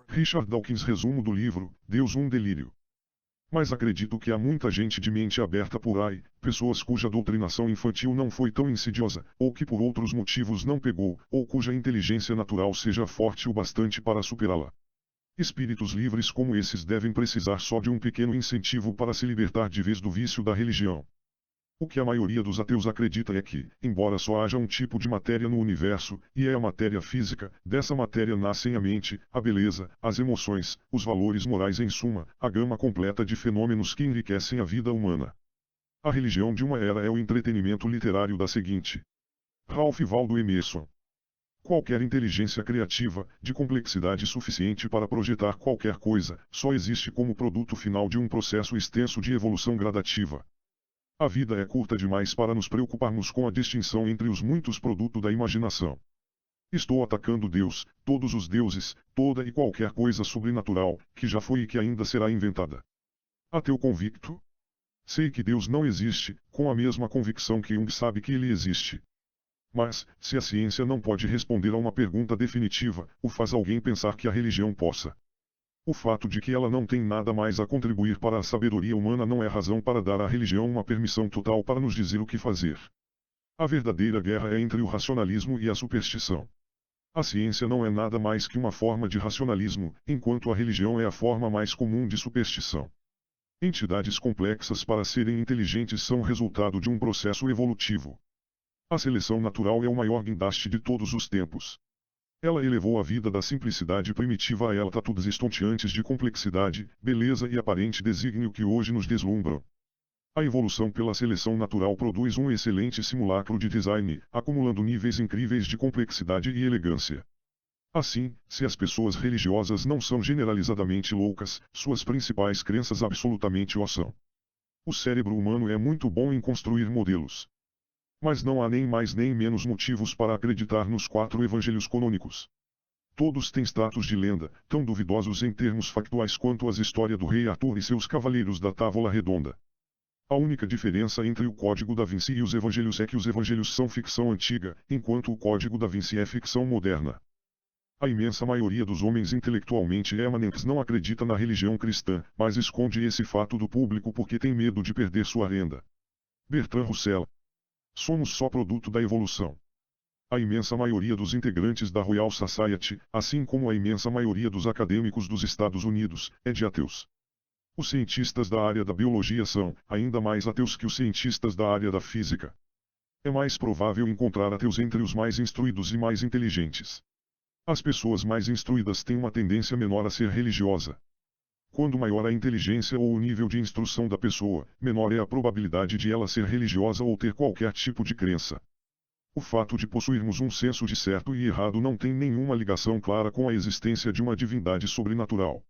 Richard Dawkins. Resumo do livro, Deus um delírio. Mas acredito que há muita gente de mente aberta por aí, pessoas cuja doutrinação infantil não foi tão insidiosa, ou que por outros motivos não pegou, ou cuja inteligência natural seja forte o bastante para superá-la. Espíritos livres como esses devem precisar só de um pequeno incentivo para se libertar de vez do vício da religião. O que a maioria dos ateus acredita é que, embora só haja um tipo de matéria no universo, e é a matéria física, dessa matéria nascem a mente, a beleza, as emoções, os valores morais, em suma, a gama completa de fenômenos que enriquecem a vida humana. A religião de uma era é o entretenimento literário da seguinte. Ralph Waldo Emerson. Qualquer inteligência criativa, de complexidade suficiente para projetar qualquer coisa, só existe como produto final de um processo extenso de evolução gradativa. A vida é curta demais para nos preocuparmos com a distinção entre os muitos produtos da imaginação. Estou atacando Deus, todos os deuses, toda e qualquer coisa sobrenatural, que já foi e que ainda será inventada. Ateu convicto? Sei que Deus não existe, com a mesma convicção que Jung sabe que ele existe. Mas, se a ciência não pode responder a uma pergunta definitiva, o faz alguém pensar que a religião possa. O fato de que ela não tem nada mais a contribuir para a sabedoria humana não é razão para dar à religião uma permissão total para nos dizer o que fazer. A verdadeira guerra é entre o racionalismo e a superstição. A ciência não é nada mais que uma forma de racionalismo, enquanto a religião é a forma mais comum de superstição. Entidades complexas para serem inteligentes são resultado de um processo evolutivo. A seleção natural é o maior guindaste de todos os tempos. Ela elevou a vida da simplicidade primitiva a altitudes estonteantes de complexidade, beleza e aparente desígnio que hoje nos deslumbram. A evolução pela seleção natural produz um excelente simulacro de design, acumulando níveis incríveis de complexidade e elegância. Assim, se as pessoas religiosas não são generalizadamente loucas, suas principais crenças absolutamente o são. O cérebro humano é muito bom em construir modelos. Mas não há nem mais nem menos motivos para acreditar nos 4 evangelhos canônicos. Todos têm status de lenda, tão duvidosos em termos factuais quanto as histórias do rei Arthur e seus cavaleiros da Távola Redonda. A única diferença entre o Código da Vinci e os evangelhos é que os evangelhos são ficção antiga, enquanto o Código da Vinci é ficção moderna. A imensa maioria dos homens intelectualmente eminentes não acredita na religião cristã, mas esconde esse fato do público porque tem medo de perder sua renda. Bertrand Russell. Somos só produto da evolução. A imensa maioria dos integrantes da Royal Society, assim como a imensa maioria dos acadêmicos dos Estados Unidos, é de ateus. Os cientistas da área da biologia são, ainda mais ateus que os cientistas da área da física. É mais provável encontrar ateus entre os mais instruídos e mais inteligentes. As pessoas mais instruídas têm uma tendência menor a ser religiosa. Quando maior a inteligência ou o nível de instrução da pessoa, menor é a probabilidade de ela ser religiosa ou ter qualquer tipo de crença. O fato de possuirmos um senso de certo e errado não tem nenhuma ligação clara com a existência de uma divindade sobrenatural.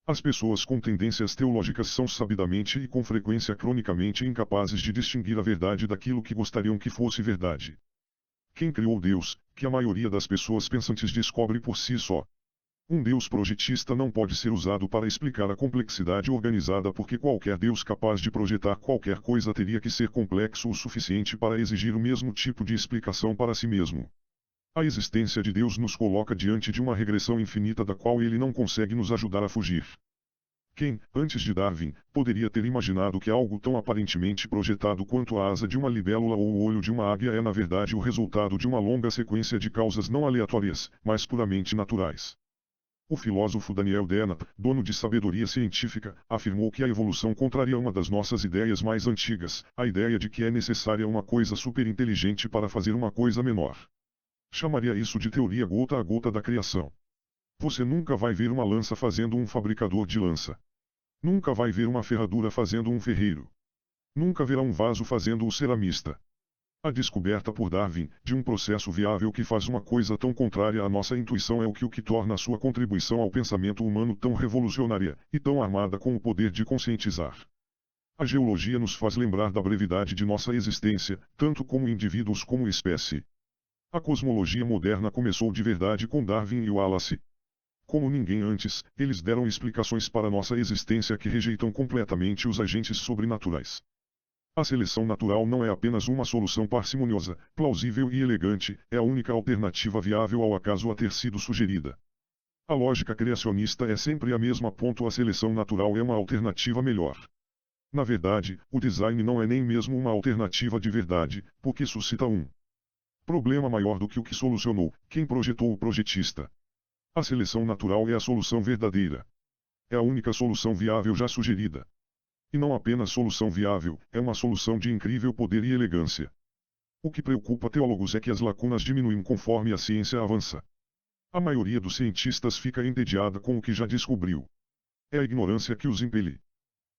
As pessoas com tendências teológicas são sabidamente e com frequência cronicamente incapazes de distinguir a verdade daquilo que gostariam que fosse verdade. Quem criou Deus, que a maioria das pessoas pensantes descobre por si só? Um Deus projetista não pode ser usado para explicar a complexidade organizada porque qualquer Deus capaz de projetar qualquer coisa teria que ser complexo o suficiente para exigir o mesmo tipo de explicação para si mesmo. A existência de Deus nos coloca diante de uma regressão infinita da qual ele não consegue nos ajudar a fugir. Quem, antes de Darwin, poderia ter imaginado que algo tão aparentemente projetado quanto a asa de uma libélula ou o olho de uma águia é na verdade o resultado de uma longa sequência de causas não aleatórias, mas puramente naturais? O filósofo Daniel Dennett, dono de sabedoria científica, afirmou que a evolução contraria uma das nossas ideias mais antigas, a ideia de que é necessária uma coisa superinteligente para fazer uma coisa menor. Chamaria isso de teoria gota a gota da criação. Você nunca vai ver uma lança fazendo um fabricador de lança. Nunca vai ver uma ferradura fazendo um ferreiro. Nunca verá um vaso fazendo o ceramista. A descoberta por Darwin, de um processo viável que faz uma coisa tão contrária à nossa intuição é o que torna a sua contribuição ao pensamento humano tão revolucionária, e tão armada com o poder de conscientizar. A geologia nos faz lembrar da brevidade de nossa existência, tanto como indivíduos como espécie. A cosmologia moderna começou de verdade com Darwin e Wallace. Como ninguém antes, eles deram explicações para nossa existência que rejeitam completamente os agentes sobrenaturais. A seleção natural não é apenas uma solução parcimoniosa, plausível e elegante, é a única alternativa viável ao acaso a ter sido sugerida. A lógica criacionista é sempre a mesma. A seleção natural é uma alternativa melhor. Na verdade, o design não é nem mesmo uma alternativa de verdade, porque suscita um problema maior do que o que solucionou quem projetou o projetista. A seleção natural é a solução verdadeira. É a única solução viável já sugerida. E não apenas solução viável, é uma solução de incrível poder e elegância. O que preocupa teólogos é que as lacunas diminuem conforme a ciência avança. A maioria dos cientistas fica entediada com o que já descobriu. É a ignorância que os impele.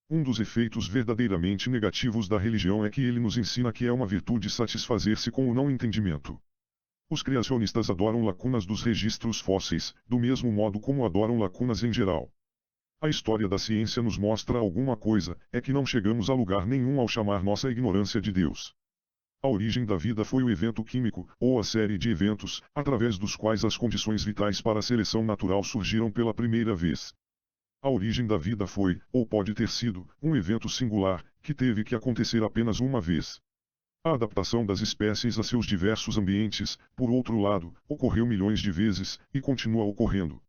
Um dos efeitos verdadeiramente negativos da religião é que ele nos ensina que é uma virtude satisfazer-se com o não entendimento. Os criacionistas adoram lacunas dos registros fósseis, do mesmo modo como adoram lacunas em geral. A história da ciência nos mostra alguma coisa, é que não chegamos a lugar nenhum ao chamar nossa ignorância de Deus. A origem da vida foi o evento químico, ou a série de eventos, através dos quais as condições vitais para a seleção natural surgiram pela primeira vez. A origem da vida foi, ou pode ter sido, um evento singular, que teve que acontecer apenas uma vez. A adaptação das espécies a seus diversos ambientes, por outro lado, ocorreu milhões de vezes, e continua ocorrendo.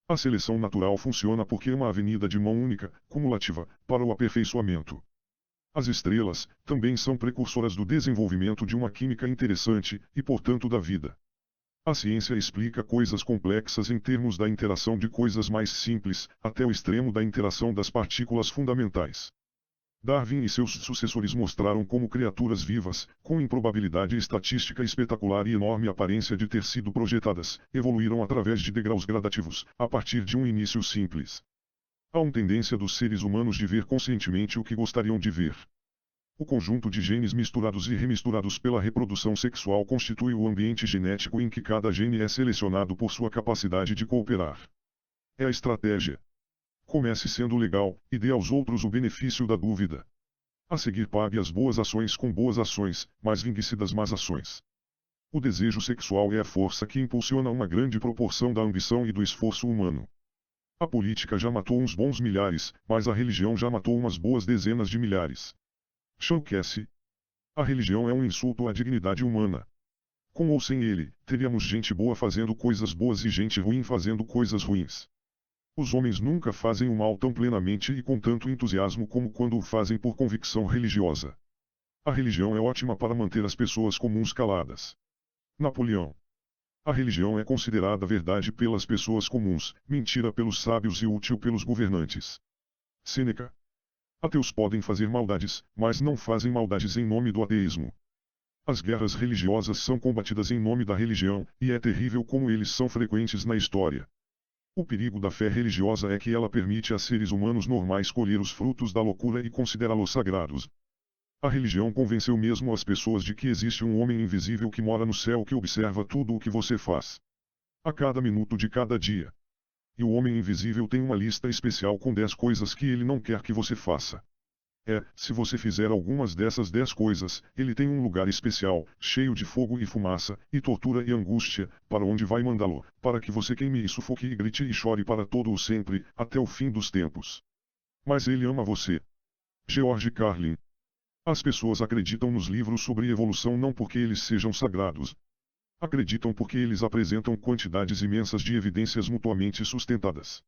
A seleção natural funciona porque é uma avenida de mão única, cumulativa, para o aperfeiçoamento. As estrelas também são precursoras do desenvolvimento de uma química interessante, e portanto da vida. A ciência explica coisas complexas em termos da interação de coisas mais simples, até o extremo da interação das partículas fundamentais. Darwin e seus sucessores mostraram como criaturas vivas, com improbabilidade estatística espetacular e enorme aparência de ter sido projetadas, evoluíram através de degraus gradativos, a partir de um início simples. Há uma tendência dos seres humanos de ver conscientemente o que gostariam de ver. O conjunto de genes misturados e remisturados pela reprodução sexual constitui o ambiente genético em que cada gene é selecionado por sua capacidade de cooperar. É a estratégia. Comece sendo legal, e dê aos outros o benefício da dúvida. A seguir pague as boas ações com boas ações, mas vingue-se das más ações. O desejo sexual é a força que impulsiona uma grande proporção da ambição e do esforço humano. A política já matou uns bons milhares, mas a religião já matou umas boas dezenas de milhares. Sean Casey. A religião é um insulto à dignidade humana. Com ou sem ele, teríamos gente boa fazendo coisas boas e gente ruim fazendo coisas ruins. Os homens nunca fazem o mal tão plenamente e com tanto entusiasmo como quando o fazem por convicção religiosa. A religião é ótima para manter as pessoas comuns caladas. Napoleão. A religião é considerada verdade pelas pessoas comuns, mentira pelos sábios e útil pelos governantes. Sêneca. Ateus podem fazer maldades, mas não fazem maldades em nome do ateísmo. As guerras religiosas são combatidas em nome da religião, e é terrível como eles são frequentes na história. O perigo da fé religiosa é que ela permite a seres humanos normais colher os frutos da loucura e considerá-los sagrados. A religião convenceu mesmo as pessoas de que existe um homem invisível que mora no céu que observa tudo o que você faz. A cada minuto de cada dia. E o homem invisível tem uma lista especial com 10 coisas que ele não quer que você faça. Se você fizer algumas dessas 10 coisas, ele tem um lugar especial, cheio de fogo e fumaça, e tortura e angústia, para onde vai mandá-lo, para que você queime e sufoque e grite e chore para todo o sempre, até o fim dos tempos. Mas ele ama você. George Carlin. As pessoas acreditam nos livros sobre evolução não porque eles sejam sagrados. Acreditam porque eles apresentam quantidades imensas de evidências mutuamente sustentadas.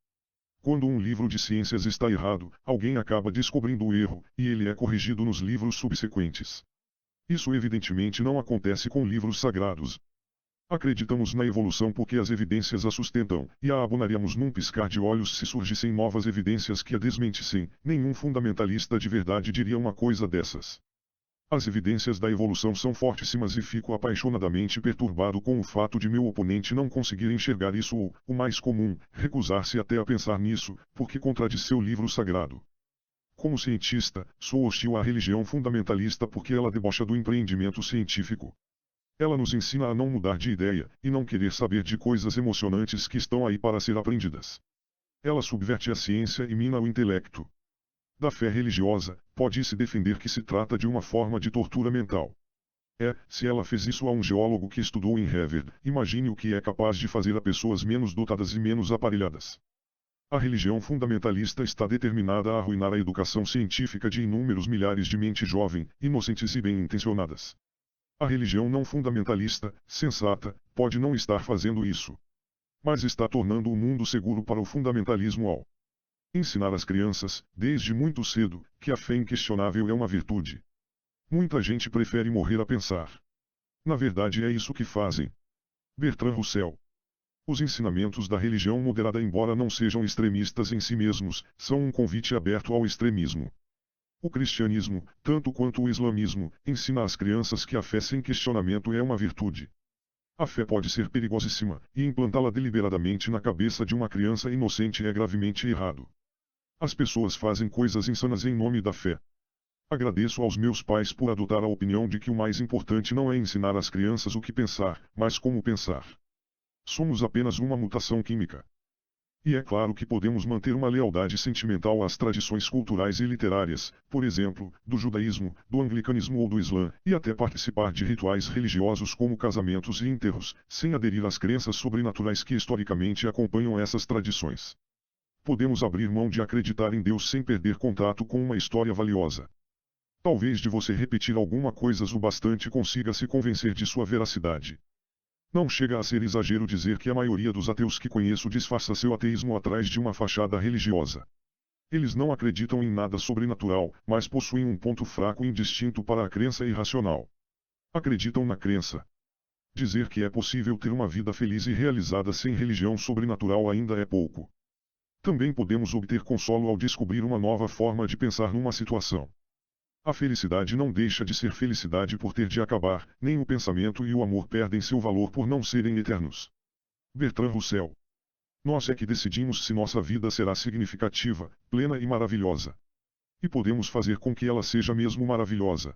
Quando um livro de ciências está errado, alguém acaba descobrindo o erro, e ele é corrigido nos livros subsequentes. Isso evidentemente não acontece com livros sagrados. Acreditamos na evolução porque as evidências a sustentam, e a abonaríamos num piscar de olhos se surgissem novas evidências que a desmentissem. Nenhum fundamentalista de verdade diria uma coisa dessas. As evidências da evolução são fortíssimas e fico apaixonadamente perturbado com o fato de meu oponente não conseguir enxergar isso ou, o mais comum, recusar-se até a pensar nisso, porque contradiz seu livro sagrado. Como cientista, sou hostil à religião fundamentalista porque ela debocha do empreendimento científico. Ela nos ensina a não mudar de ideia, e não querer saber de coisas emocionantes que estão aí para ser aprendidas. Ela subverte a ciência e mina o intelecto. Da fé religiosa, pode-se defender que se trata de uma forma de tortura mental. Se ela fez isso a um geólogo que estudou em Harvard, imagine o que é capaz de fazer a pessoas menos dotadas e menos aparelhadas. A religião fundamentalista está determinada a arruinar a educação científica de inúmeros milhares de mentes jovens, inocentes e bem-intencionadas. A religião não fundamentalista, sensata, pode não estar fazendo isso. mas está tornando o mundo seguro para o fundamentalismo ao ensinar às crianças, desde muito cedo, que a fé inquestionável é uma virtude. Muita gente prefere morrer a pensar. Na verdade é isso que fazem. Bertrand Russell. Os ensinamentos da religião moderada, embora não sejam extremistas em si mesmos, são um convite aberto ao extremismo. O cristianismo, tanto quanto o islamismo, ensina às crianças que a fé sem questionamento é uma virtude. A fé pode ser perigosíssima, e implantá-la deliberadamente na cabeça de uma criança inocente é gravemente errado. As pessoas fazem coisas insanas em nome da fé. Agradeço aos meus pais por adotar a opinião de que o mais importante não é ensinar às crianças o que pensar, mas como pensar. Somos apenas uma mutação química. E é claro que podemos manter uma lealdade sentimental às tradições culturais e literárias, por exemplo, do judaísmo, do anglicanismo ou do islã, e até participar de rituais religiosos como casamentos e enterros, sem aderir às crenças sobrenaturais que historicamente acompanham essas tradições. Podemos abrir mão de acreditar em Deus sem perder contato com uma história valiosa. Talvez de você repetir alguma coisa o bastante consiga se convencer de sua veracidade. Não chega a ser exagero dizer que a maioria dos ateus que conheço disfarça seu ateísmo atrás de uma fachada religiosa. Eles não acreditam em nada sobrenatural, mas possuem um ponto fraco e indistinto para a crença irracional. Acreditam na crença. Dizer que é possível ter uma vida feliz e realizada sem religião sobrenatural ainda é pouco. Também podemos obter consolo ao descobrir uma nova forma de pensar numa situação. A felicidade não deixa de ser felicidade por ter de acabar, nem o pensamento e o amor perdem seu valor por não serem eternos. Bertrand Russell. Nós é que decidimos se nossa vida será significativa, plena e maravilhosa. E podemos fazer com que ela seja mesmo maravilhosa.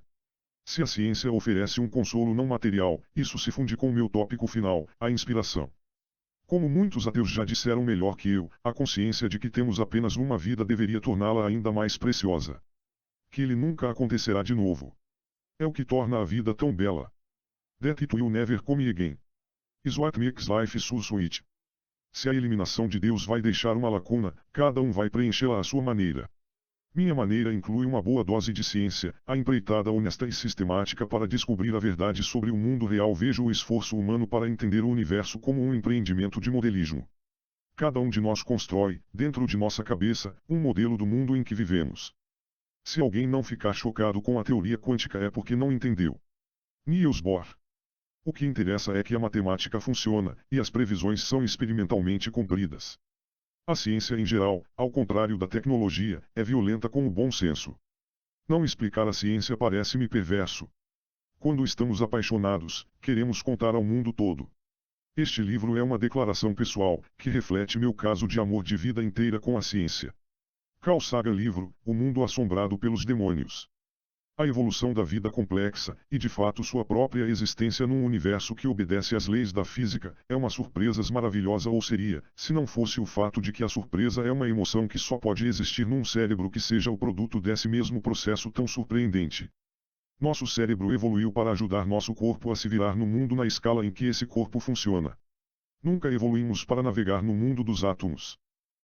Se a ciência oferece um consolo não material, isso se funde com o meu tópico final, a inspiração. Como muitos ateus já disseram melhor que eu, a consciência de que temos apenas uma vida deveria torná-la ainda mais preciosa. Que ele nunca acontecerá de novo. É o que torna a vida tão bela. That it will never come again. Is what makes life so sweet. Se a eliminação de Deus vai deixar uma lacuna, cada um vai preenchê-la à sua maneira. Minha maneira inclui uma boa dose de ciência, a empreitada honesta e sistemática para descobrir a verdade sobre o mundo real. Vejo o esforço humano para entender o universo como um empreendimento de modelismo. Cada um de nós constrói, dentro de nossa cabeça, um modelo do mundo em que vivemos. Se alguém não ficar chocado com a teoria quântica é porque não entendeu. Niels Bohr. O que interessa é que a matemática funciona, e as previsões são experimentalmente cumpridas. A ciência em geral, ao contrário da tecnologia, é violenta com o bom senso. Não explicar a ciência parece-me perverso. Quando estamos apaixonados, queremos contar ao mundo todo. Este livro é uma declaração pessoal, que reflete meu caso de amor de vida inteira com a ciência. Carl Sagan. Livro, O Mundo Assombrado pelos Demônios. A evolução da vida complexa, e de fato sua própria existência num universo que obedece às leis da física, é uma surpresa maravilhosa, ou seria, se não fosse o fato de que a surpresa é uma emoção que só pode existir num cérebro que seja o produto desse mesmo processo tão surpreendente. Nosso cérebro evoluiu para ajudar nosso corpo a se virar no mundo na escala em que esse corpo funciona. Nunca evoluímos para navegar no mundo dos átomos.